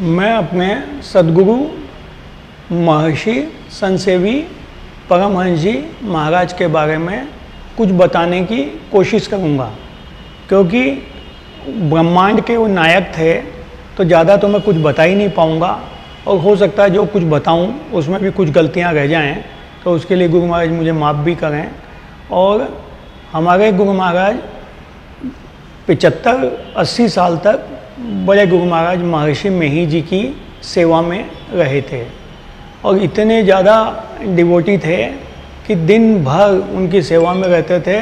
मैं अपने सद्गुरु महर्षि संतसेवी परमहंस जी महाराज के बारे में कुछ बताने की कोशिश करूँगा, क्योंकि ब्रह्मांड के वो नायक थे तो ज़्यादा तो मैं कुछ बता ही नहीं पाऊँगा, और हो सकता है जो कुछ बताऊँ उसमें भी कुछ गलतियाँ रह जाएं, तो उसके लिए गुरु महाराज मुझे माफ़ भी करें। और हमारे गुरु महाराज 75-80 साल तक बड़े गुरु महाराज महर्षि मेही जी की सेवा में रहे थे, और इतने ज़्यादा डिवोटी थे कि दिन भर उनकी सेवा में रहते थे,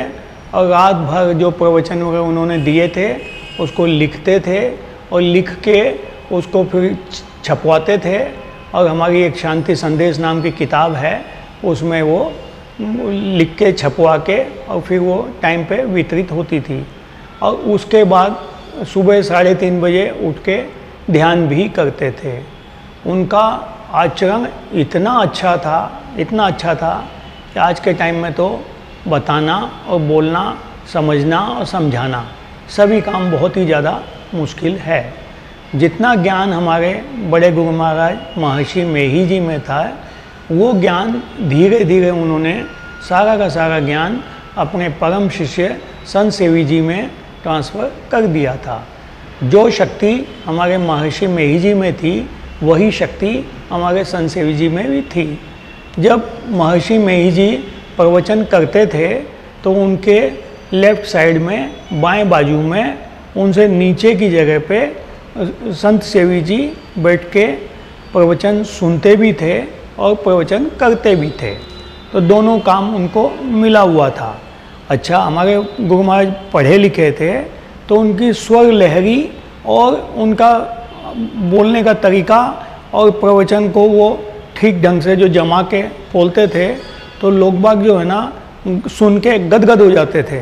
और रात भर जो प्रवचन वगैरह उन्होंने दिए थे उसको लिखते थे, और लिख के उसको फिर छपवाते थे। और हमारी एक शांति संदेश नाम की किताब है, उसमें वो लिख के छपवा के और फिर वो टाइम पे वितरित होती थी। और उसके बाद सुबह 3:30 बजे उठ के ध्यान भी करते थे। उनका आचरण इतना अच्छा था कि आज के टाइम में तो बताना और बोलना, समझना और समझाना सभी काम बहुत ही ज़्यादा मुश्किल है। जितना ज्ञान हमारे बड़े गुरु महाराज महर्षि मेही जी में था, वो ज्ञान धीरे धीरे उन्होंने सारा का सारा ज्ञान अपने परम शिष्य संतसेवी जी में ट्रांसफ़र कर दिया था। जो शक्ति हमारे महर्षि मेही जी में थी वही शक्ति हमारे संतसेवी जी में भी थी। जब महर्षि मेही जी प्रवचन करते थे तो उनके लेफ़्ट साइड में बाएं बाजू में उनसे नीचे की जगह पे संतसेवी जी बैठ के प्रवचन सुनते भी थे और प्रवचन करते भी थे, तो दोनों काम उनको मिला हुआ था। अच्छा, हमारे गुरु महाराज पढ़े लिखे थे तो उनकी स्वर लहरी और उनका बोलने का तरीका और प्रवचन को वो ठीक ढंग से जो जमा के बोलते थे, तो लोग बाग जो है ना सुन के गदगद हो जाते थे।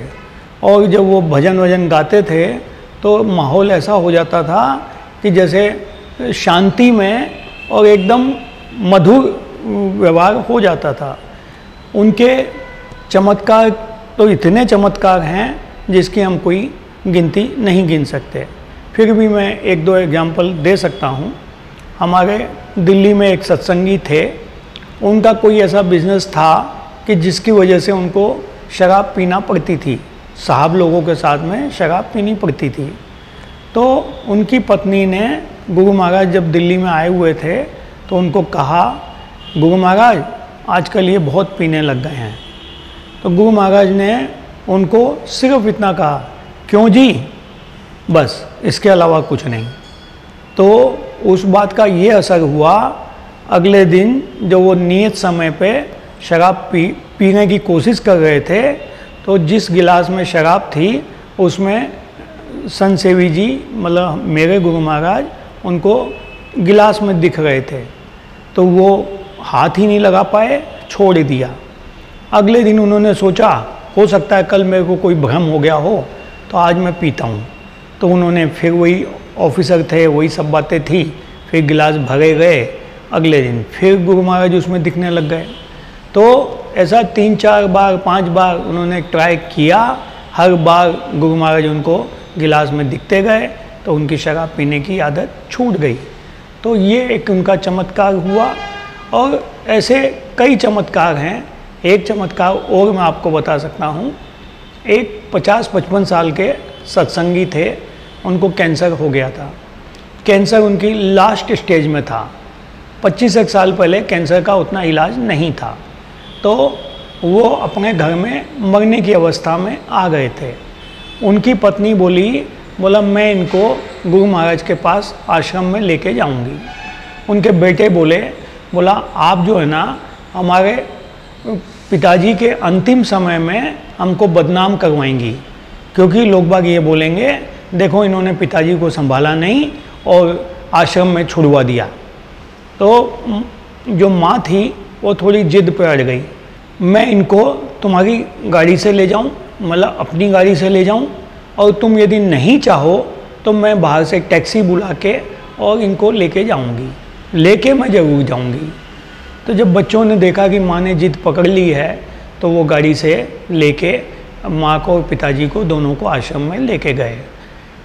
और जब वो भजन वजन गाते थे तो माहौल ऐसा हो जाता था कि जैसे शांति में और एकदम मधुर व्यवहार हो जाता था। उनके चमत्कार तो इतने चमत्कार हैं जिसकी हम कोई गिनती नहीं गिन सकते। फिर भी मैं 1-2 एग्जाम्पल दे सकता हूँ। हमारे दिल्ली में एक सत्संगी थे, उनका कोई ऐसा बिजनेस था कि जिसकी वजह से उनको शराब पीना पड़ती थी, साहब लोगों के साथ में शराब पीनी पड़ती थी। तो उनकी पत्नी ने गुरु महाराज जब दिल्ली में आए हुए थे तो उनको कहा, गुरु महाराज आजकल ये बहुत पीने लग गए हैं। तो गुरु महाराज ने उनको सिर्फ इतना कहा, क्यों जी, बस, इसके अलावा कुछ नहीं। तो उस बात का ये असर हुआ, अगले दिन जब वो नियत समय पे शराब पीने की कोशिश कर रहे थे तो जिस गिलास में शराब थी उसमें संतसेवी जी मतलब मेरे गुरु महाराज उनको गिलास में दिख रहे थे, तो वो हाथ ही नहीं लगा पाए, छोड़ दिया। अगले दिन उन्होंने सोचा हो सकता है कल मेरे को कोई भ्रम हो गया हो तो आज मैं पीता हूँ। तो उन्होंने फिर वही ऑफिसर थे, वही सब बातें थी, फिर गिलास भरे गए। अगले दिन फिर गुरु महाराज उसमें दिखने लग गए। तो ऐसा 3-4 बार 5 बार उन्होंने ट्राई किया, हर बार गुरु महाराज उनको गिलास में दिखते गए तो उनकी शराब पीने की आदत छूट गई। तो ये एक उनका चमत्कार हुआ, और ऐसे कई चमत्कार हैं। एक चमत्कार और मैं आपको बता सकता हूँ। एक 50-55 साल के सत्संगी थे, उनको कैंसर हो गया था। कैंसर उनकी लास्ट स्टेज में था। 25 साल पहले कैंसर का उतना इलाज नहीं था, तो वो अपने घर में मरने की अवस्था में आ गए थे। उनकी पत्नी बोला मैं इनको गुरु महाराज के पास आश्रम में लेके जाऊंगी। उनके बेटे बोला आप जो है ना हमारे पिताजी के अंतिम समय में हमको बदनाम करवाएंगी, क्योंकि लोग बाग ये बोलेंगे देखो इन्होंने पिताजी को संभाला नहीं और आश्रम में छुड़वा दिया। तो जो माँ थी वो थोड़ी जिद पे अड़ गई, मैं इनको तुम्हारी गाड़ी से ले जाऊं, मतलब अपनी गाड़ी से ले जाऊं, और तुम यदि नहीं चाहो तो मैं बाहर से टैक्सी बुला के और इनको लेके जाऊंगी, लेके मैं ज़रूर जाऊंगी। तो जब बच्चों ने देखा कि माँ ने जिद पकड़ ली है तो वो गाड़ी से लेके माँ को और पिताजी को दोनों को आश्रम में लेके गए।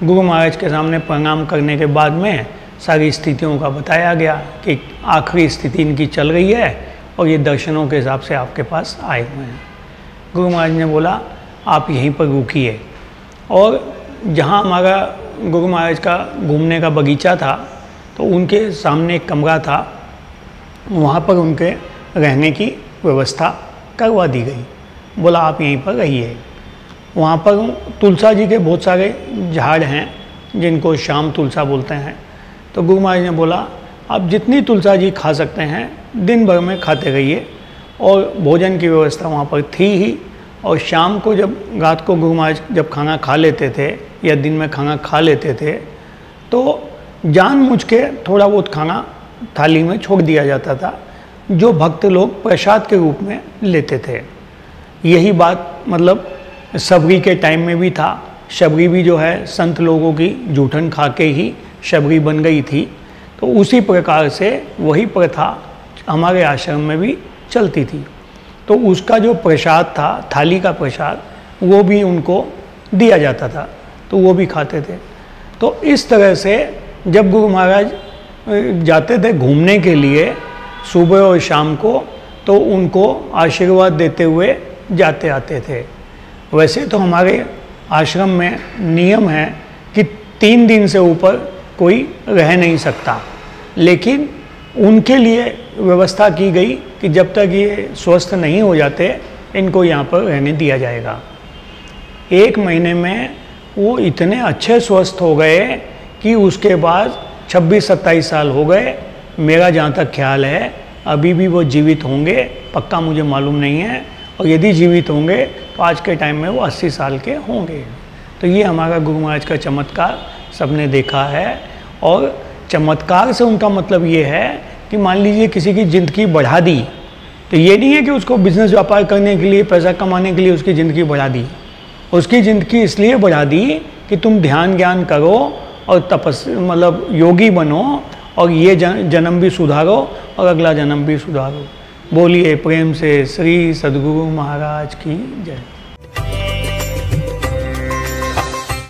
गुरु महाराज के सामने प्रणाम करने के बाद में सारी स्थितियों का बताया गया कि आखिरी स्थिति इनकी चल रही है और ये दर्शनों के हिसाब से आपके पास आए हुए हैं। गुरु महाराज ने बोला आप यहीं पर रुकिए, और जहाँ हमारा गुरु महाराज का घूमने का बगीचा था तो उनके सामने एक कमरा था, वहाँ पर उनके रहने की व्यवस्था करवा दी गई। बोला आप यहीं पर रहिए। वहाँ पर तुलसा जी के बहुत सारे झाड़ हैं जिनको श्याम तुलसा बोलते हैं। तो गुरु महाराज ने बोला आप जितनी तुलसा जी खा सकते हैं दिन भर में खाते रहिए, और भोजन की व्यवस्था वहाँ पर थी ही। और शाम को जब रात को गुरु महाराज जब खाना खा लेते थे या दिन में खाना खा लेते थे तो जानबूझ के थोड़ा बहुत खाना थाली में छोड़ दिया जाता था, जो भक्त लोग प्रसाद के रूप में लेते थे। यही बात मतलब शबरी के टाइम में भी था। शबरी भी जो है संत लोगों की जूठन खा के ही शबरी बन गई थी। तो उसी प्रकार से वही प्रथा हमारे आश्रम में भी चलती थी। तो उसका जो प्रसाद था, थाली का प्रसाद, वो भी उनको दिया जाता था, तो वो भी खाते थे। तो इस तरह से जब गुरु महाराज जाते थे घूमने के लिए सुबह और शाम को, तो उनको आशीर्वाद देते हुए जाते आते थे। वैसे तो हमारे आश्रम में नियम है कि 3 दिन से ऊपर कोई रह नहीं सकता, लेकिन उनके लिए व्यवस्था की गई कि जब तक ये स्वस्थ नहीं हो जाते इनको यहाँ पर रहने दिया जाएगा। 1 महीने में वो इतने अच्छे स्वस्थ हो गए कि उसके बाद 26-27 साल हो गए। मेरा जहाँ तक ख्याल है अभी भी वो जीवित होंगे, पक्का मुझे मालूम नहीं है, और यदि जीवित होंगे तो आज के टाइम में वो 80 साल के होंगे। तो ये हमारा गुरु महाराज का चमत्कार सबने देखा है। और चमत्कार से उनका मतलब ये है कि मान लीजिए किसी की ज़िंदगी बढ़ा दी, तो ये नहीं है कि उसको बिजनेस व्यापार करने के लिए, पैसा कमाने के लिए उसकी ज़िंदगी बढ़ा दी। उसकी ज़िंदगी इसलिए बढ़ा दी कि तुम ध्यान ज्ञान करो और मतलब योगी बनो, और ये जन्म भी सुधारो और अगला जन्म भी सुधारो। बोलिए प्रेम से श्री सद्गुरु महाराज की जय।